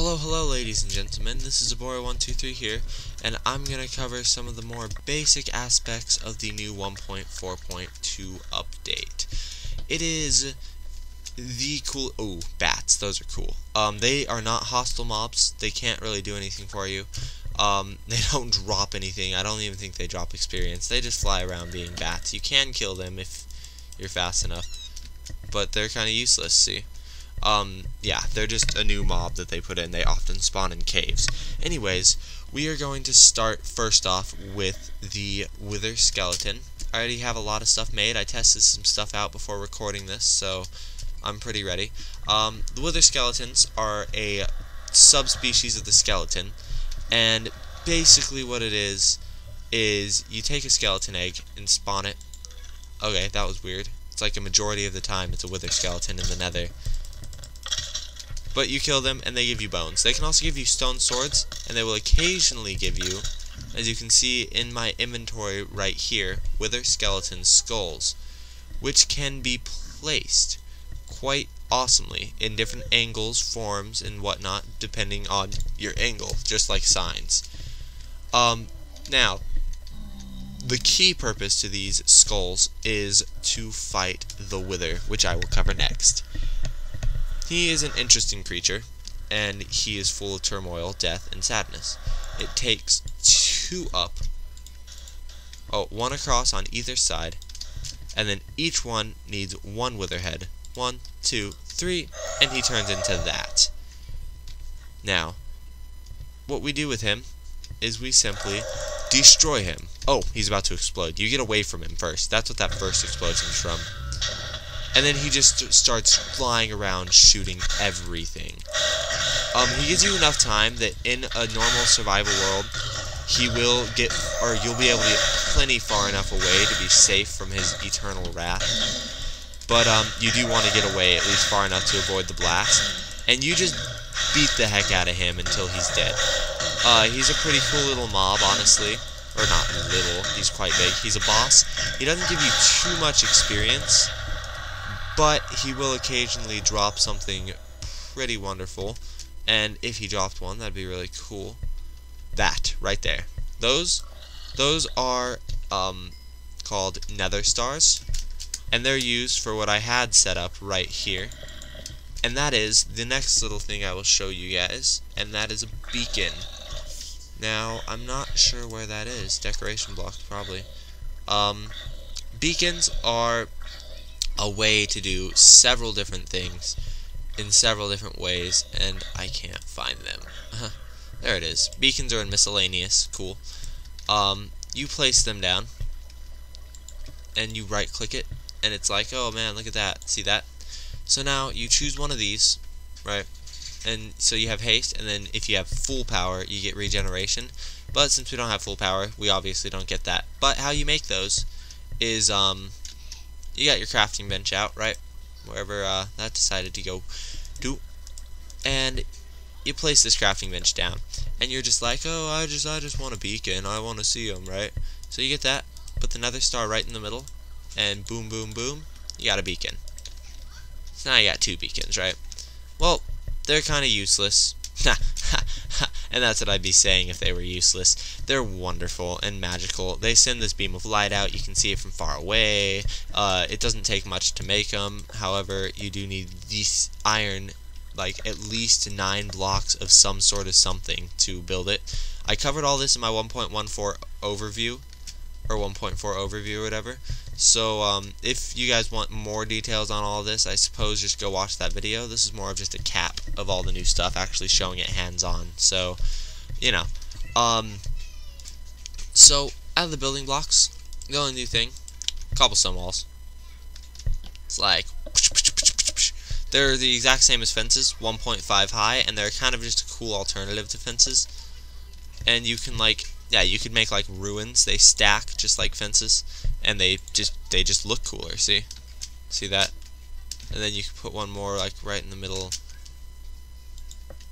Hello ladies and gentlemen, this is Abora123 here, and I'm going to cover some of the more basic aspects of the new 1.4.2 update. It is the cool, bats, those are cool. They are not hostile mobs, they can't really do anything for you. They don't drop anything, I don't even think they drop experience, they just fly around being bats. You can kill them if you're fast enough, but they're kind of useless, see? Yeah, they're just a new mob that they put in. They often spawn in caves. Anyways, we are going to start first off with the Wither Skeleton. I already have a lot of stuff made. I tested some stuff out before recording this, so I'm pretty ready. The Wither Skeletons are a subspecies of the skeleton, and basically what it is you take a skeleton egg and spawn it. Okay, that was weird. It's like a majority of the time it's a Wither Skeleton in the nether. But you kill them and they give you bones. They can also give you stone swords, and they will occasionally give you, as you can see in my inventory right here, Wither Skeleton skulls, which can be placed quite awesomely in different angles, forms, and whatnot, depending on your angle, just like signs. Now, the key purpose to these skulls is to fight the Wither, which I will cover next. He is an interesting creature, and he is full of turmoil, death, and sadness. It takes one across on either side, and then each one needs one wither head. 1, 2, 3, and he turns into that. Now, what we do with him is we simply destroy him. Oh, he's about to explode. You get away from him first. That's what that first explosion is from. And then he just starts flying around shooting everything. He gives you enough time that in a normal survival world, you'll be able to get plenty far enough away to be safe from his eternal wrath. But you do want to get away at least far enough to avoid the blast. And you just beat the heck out of him until he's dead. He's a pretty cool little mob, honestly. Or not little, he's quite big. He's a boss. He doesn't give you too much experience, but he will occasionally drop something pretty wonderful, and if he dropped one, that'd be really cool. That, right there. Those are called nether stars, and they're used for what I had set up right here, and that is the next little thing I will show you guys, and that is a beacon. Now, I'm not sure where that is. Decoration blocks, probably. Beacons are a way to do several different things in several different ways, and I can't find them. There it is. Beacons are in miscellaneous. Cool. You place them down, and you right click it, and it's like, oh man, look at that. See that? So now you choose one of these, right? And so you have haste, and then if you have full power, you get regeneration. But since we don't have full power, we obviously don't get that. But how you make those is, you got your crafting bench out, right? Wherever that decided to go to. And you place this crafting bench down. And you're just like, oh, I just want a beacon. I want to see them, right? So you get that. Put the nether star right in the middle. And boom, boom, boom. You got a beacon. So now you got 2 beacons, right? Well, they're kind of useless. And that's what I'd be saying if they were useless. They're wonderful and magical. They send this beam of light out. You can see it from far away. It doesn't take much to make them. However, you do need these iron, like at least 9 blocks of some sort of something to build it. I covered all this in my 1.14 overview, or 1.4 overview or whatever. So if you guys want more details on all this, I suppose just go watch that video. This is more of just a cap of all the new stuff, actually showing it hands-on. So, you know. So, out of the building blocks, the only new thing, cobblestone walls. It's like, they're the exact same as fences, 1.5 high, and they're kind of just a cool alternative to fences. And you can, like, yeah, you could make like ruins. They stack just like fences, and they just look cooler. See that? And then you can put one more like right in the middle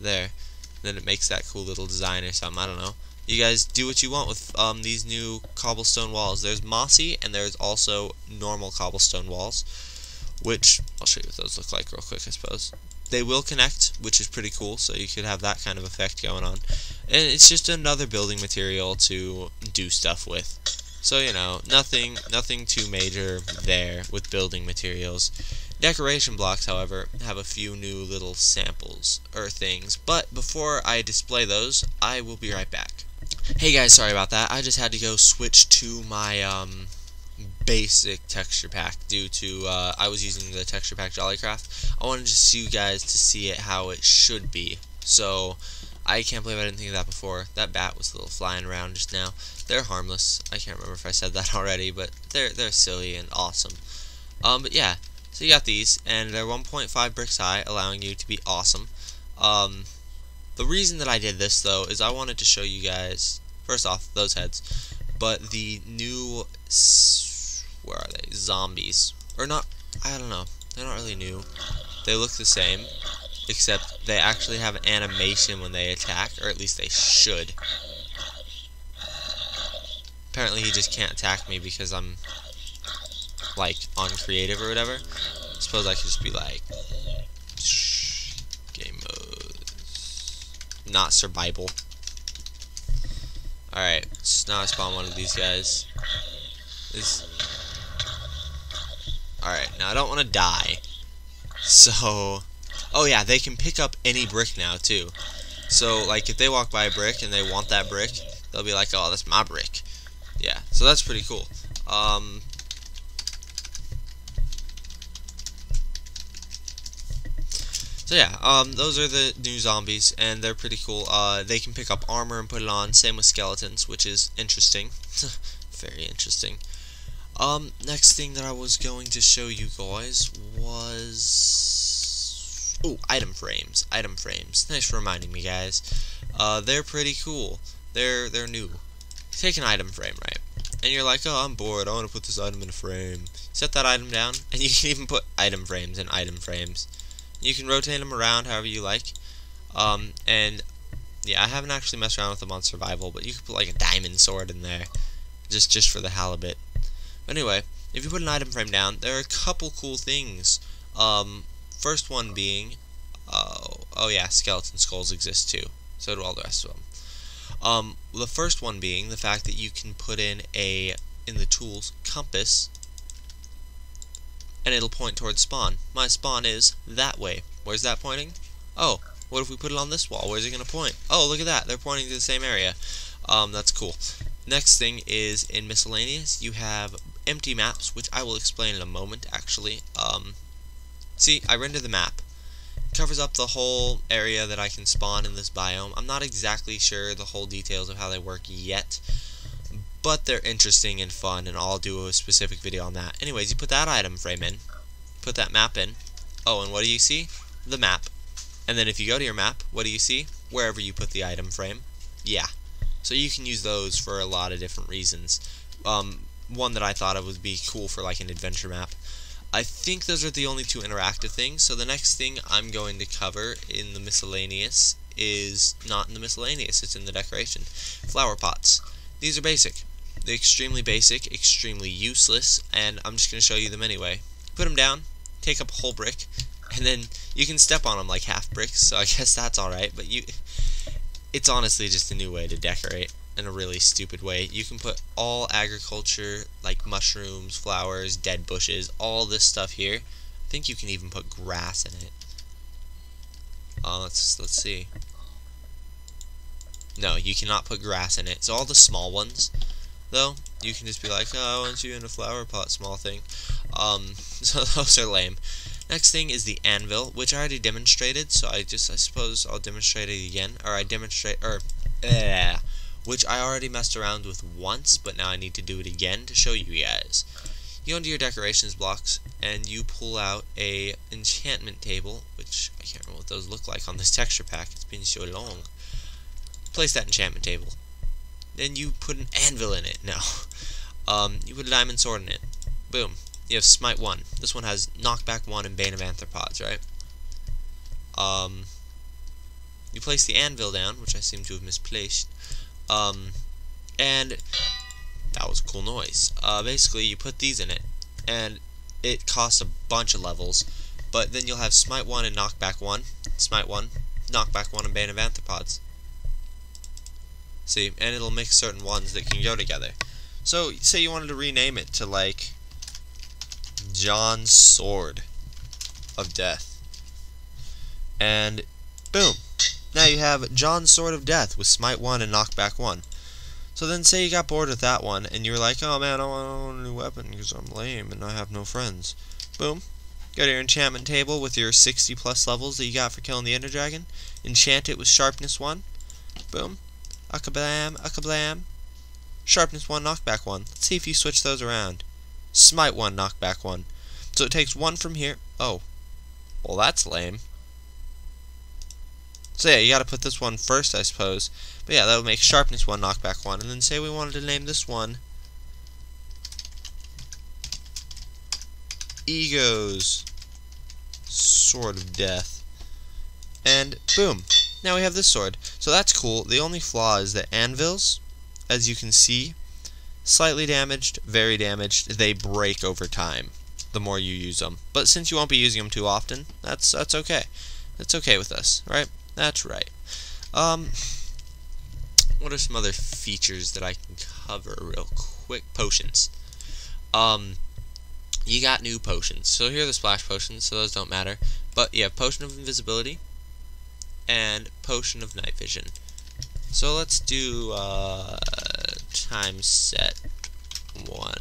there. And then it makes that cool little design or something. I don't know. You guys do what you want with these new cobblestone walls. There's mossy, and there's also normal cobblestone walls, which I'll show you what those look like real quick, I suppose. they will connect, which is pretty cool, so you could have that kind of effect going on. And it's just another building material to do stuff with. So, you know, nothing too major there with building materials. Decoration blocks, however, have a few new little samples or things. But before I display those, I will be right back. Hey guys, sorry about that. I just had to go switch to my basic texture pack due to I was using the texture pack Jollycraft. I wanted just you guys to see it how it should be. So I can't believe I didn't think of that before. That bat was a little flying around just now. They're harmless. I can't remember if I said that already, but they're silly and awesome. But yeah, so you got these, and they're 1.5 bricks high, allowing you to be awesome. The reason that I did this though is I wanted to show you guys first off those heads, but the new where are they? Zombies. Or not, I don't know. They're not really new. They look the same, except they actually have an animation when they attack, or at least they should. Apparently he just can't attack me because I'm, like, on creative or whatever. Suppose I could just be like, game mode, not survival. Alright, so now I spawn one of these guys. Alright, now I don't want to die. So, oh yeah, they can pick up any brick now too. So, like, if they walk by a brick and they want that brick, they'll be like, oh, that's my brick. Yeah, so that's pretty cool. So yeah, those are the new zombies, and they're pretty cool. They can pick up armor and put it on. Same with skeletons, which is interesting. Very interesting. Next thing that I was going to show you guys was... oh, item frames. Item frames. Thanks for reminding me, guys. They're pretty cool. They're new. Take an item frame, right? And you're like, oh, I'm bored. I want to put this item in a frame. Set that item down, and you can even put item frames in item frames. You can rotate them around however you like. And yeah, I haven't actually messed around with them on survival, but you could put like a diamond sword in there, just for the halibut. But anyway, if you put an item frame down, there are a couple cool things. First one being, oh yeah, skeleton skulls exist too. So do all the rest of them. The first one being the fact that you can put in the tools, compass, and it'll point towards spawn. My spawn is that way. Where's that pointing? Oh, what if we put it on this wall? Where's it going to point? Oh, look at that. They're pointing to the same area. That's cool. Next thing is in miscellaneous, you have empty maps, which I will explain in a moment, actually. See, I rendered the map. It covers up the whole area that I can spawn in this biome. I'm not exactly sure the whole details of how they work yet, but they're interesting and fun, and I'll do a specific video on that. Anyways, you put that item frame in, put that map in. Oh, and what do you see? The map. And then if you go to your map, what do you see? Wherever you put the item frame. Yeah. So you can use those for a lot of different reasons. One that I thought of would be cool for like an adventure map. I think those are the only two interactive things. So the next thing I'm going to cover in the miscellaneous is not in the miscellaneous, it's in the decoration. Flower pots. These are basic. They're extremely basic, extremely useless, and I'm just going to show you them anyway. Put them down, take up a whole brick, and then you can step on them like half bricks, so I guess that's alright, but it's honestly just a new way to decorate in a really stupid way. You can put all agriculture, like mushrooms, flowers, dead bushes, all this stuff here. I think you can even put grass in it. Let's see. No, you cannot put grass in it. So all the small ones, though, you can just be like, oh, I want you in a flower pot, small thing. So those are lame. Next thing is the anvil, which I already demonstrated, so I suppose I'll demonstrate it again, which I already messed around with once, but now I need to do it again to show you guys. You go into your decorations blocks, and you pull out a enchantment table, which I can't remember what those look like on this texture pack, it's been so long. Place that enchantment table. Then you put an anvil in it. No. You put a diamond sword in it. Boom. You have Smite 1. This one has Knockback 1 and Bane of Arthropods, right? You place the anvil down, which I seem to have misplaced. And that was a cool noise. Basically, you put these in it, and it costs a bunch of levels. But then you'll have Smite 1 and Knockback 1, Smite 1, Knockback 1, and Bane of Anthropods. See, and it'll mix certain ones that can go together. So, say you wanted to rename it to, like, John's Sword of Death. And, boom. Now you have John's Sword of Death with Smite 1 and Knockback 1. So then say you got bored with that one, and you were like, oh man, I want a new weapon because I'm lame and I have no friends. Boom. Go to your enchantment table with your 60 plus levels that you got for killing the Ender Dragon. Enchant it with Sharpness 1. Boom. Akablam, akablam. Sharpness 1, Knockback 1. Let's see if you switch those around. Smite 1, Knockback 1. So it takes 1 from here. Oh. Well, that's lame. So yeah, you gotta put this one first, I suppose. But yeah, that would make Sharpness 1, Knockback 1. And then say we wanted to name this one Ego's Sword of Death. And boom. Now we have this sword. So that's cool. The only flaw is that anvils, as you can see, slightly damaged, very damaged. They break over time the more you use them. But since you won't be using them too often, that's okay. That's okay with us, right? That's right. What are some other features that I can cover real quick? Potions. You got new potions. So here are the splash potions, so those don't matter. But you have Potion of Invisibility and Potion of Night Vision. So let's do time set 1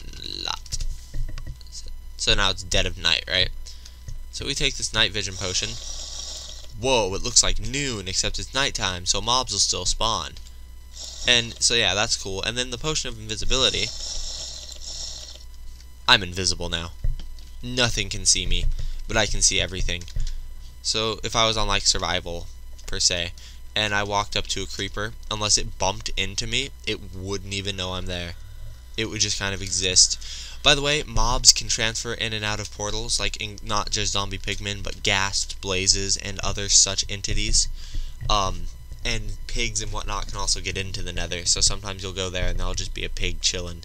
lot. So now it's dead of night, right? So we take this night vision potion. Whoa, it looks like noon, except it's nighttime, so mobs will still spawn. And so yeah, that's cool. And then the Potion of Invisibility. I'm invisible now. Nothing can see me, but I can see everything. So if I was on like survival, per se, and I walked up to a creeper, unless it bumped into me, it wouldn't even know I'm there. It would just kind of exist. By the way, mobs can transfer in and out of portals, like not just zombie pigmen, but ghast, blazes, and other such entities. And pigs and whatnot can also get into the nether, so sometimes you'll go there and there'll just be a pig chilling.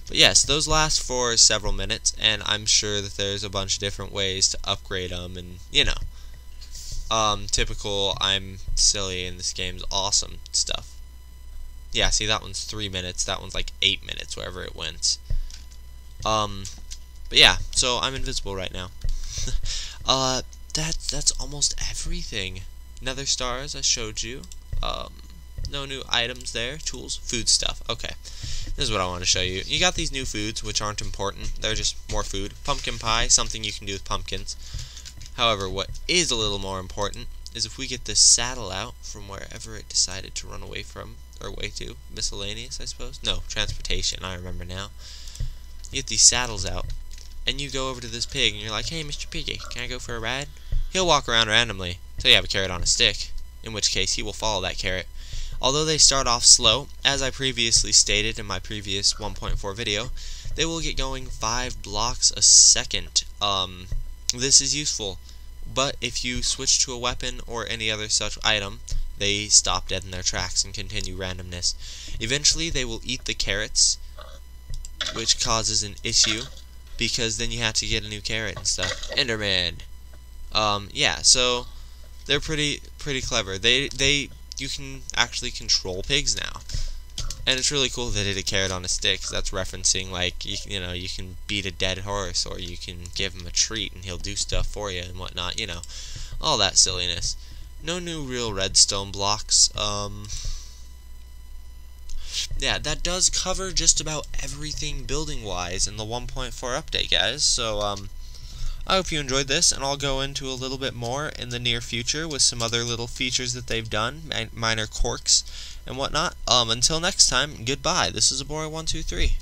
But yes, those last for several minutes, and I'm sure that there's a bunch of different ways to upgrade them, and, you know. Typical, I'm silly and this game's awesome stuff. Yeah, see, that one's 3 minutes, that one's like 8 minutes, wherever it went. But yeah, so I'm invisible right now. That's almost everything. Nether stars, I showed you. No new items there. Tools, food stuff. Okay, this is what I want to show you. You got these new foods, which aren't important. They're just more food. Pumpkin pie, something you can do with pumpkins. However, what is a little more important is if we get this saddle out from wherever it decided to run away from, or away to. Miscellaneous, I suppose? No, transportation, I remember now. You get these saddles out, and you go over to this pig, and you're like, hey, Mr. Piggy, can I go for a ride? He'll walk around randomly, till you have a carrot on a stick, in which case he will follow that carrot. Although they start off slow, as I previously stated in my previous 1.4 video, they will get going 5 blocks a second. This is useful, but if you switch to a weapon or any other such item, they stop dead in their tracks and continue randomness. Eventually they will eat the carrots, which causes an issue, because then you have to get a new carrot and stuff. Enderman. Yeah, so they're pretty clever. You can actually control pigs now, and it's really cool that they did a carrot on a stick, 'cause that's referencing, like, you know, you can beat a dead horse, or you can give him a treat and he'll do stuff for you and whatnot, you know, all that silliness. No new real redstone blocks. Yeah, that does cover just about everything building wise in the 1.4 update, guys. So I hope you enjoyed this, and I'll go into a little bit more in the near future with some other little features that they've done, minor quirks and whatnot. Until next time, goodbye. This is Abora123.